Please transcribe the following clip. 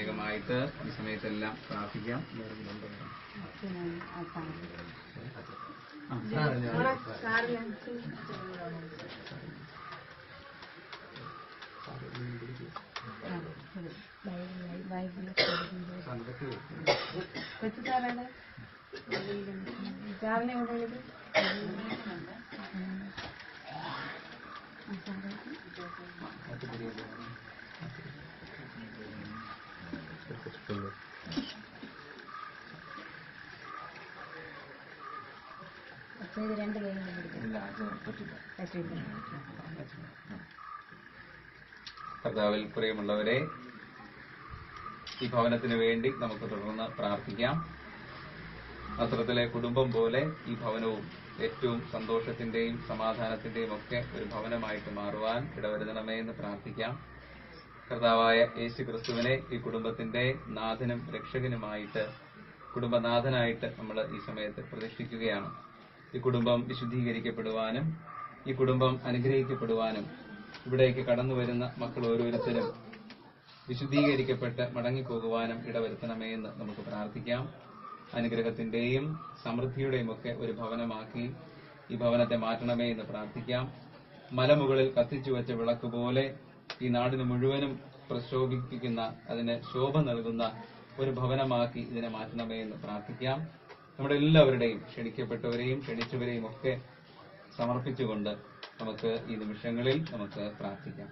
പ്രത്യേകമായിട്ട് ഈ സമയത്തെല്ലാം പ്രാർത്ഥിക്കാം. കർത്താവിൽ പ്രിയമുള്ളവരെ, ഈ ഭവനത്തിന് വേണ്ടി നമുക്ക് തുടർന്ന് പ്രാർത്ഥിക്കാം. നസ്രത്തിലെ കുടുംബം പോലെ ഈ ഭവനവും ഏറ്റവും സന്തോഷത്തിന്റെയും സമാധാനത്തിന്റെയും ഒക്കെ ഒരു ഭവനമായിട്ട് മാറുവാൻ ഇടവരുത്തണമേ എന്ന് പ്രാർത്ഥിക്കാം. കർത്താവായ യേശു ക്രിസ്തുവിനെ ഈ കുടുംബത്തിന്റെ നാഥനും രക്ഷകനുമായിട്ട്, കുടുംബനാഥനായിട്ട് നമ്മൾ ഈ സമയത്ത് പ്രതിഷ്ഠിക്കുകയാണ്. ഈ കുടുംബം വിശുദ്ധീകരിക്കപ്പെടുവാനും ഈ കുടുംബം അനുഗ്രഹിക്കപ്പെടുവാനും ഇവിടേക്ക് കടന്നു വരുന്ന മക്കൾ ഓരോരുത്തരും വിശുദ്ധീകരിക്കപ്പെട്ട് മടങ്ങിപ്പോകുവാനും ഇടവരുത്തണമേ എന്ന് നമുക്ക് പ്രാർത്ഥിക്കാം. അനുഗ്രഹത്തിന്റെയും സമൃദ്ധിയുടെയും ഒക്കെ ഒരു ഭവനമാക്കി ഈ ഭവനത്തെ മാറ്റണമേ എന്ന് പ്രാർത്ഥിക്കാം. മലമുകളിൽ കത്തിച്ചു വെച്ച വിളക്ക് പോലെ ഈ നാടിന് മുഴുവനും പ്രശോഭിപ്പിക്കുന്ന, അതിന് ശോഭ നൽകുന്ന ഒരു ഭവനമാക്കി ഇതിനെ മാറ്റണമേ എന്ന് പ്രാർത്ഥിക്കാം. നമ്മുടെ എല്ലാവരുടെയും, ക്ഷണിക്കപ്പെട്ടവരെയും ക്ഷണിച്ചവരെയും ഒക്കെ സമർപ്പിച്ചുകൊണ്ട് നമുക്ക് ഈ നിമിഷങ്ങളിൽ നമുക്ക് പ്രാർത്ഥിക്കാം.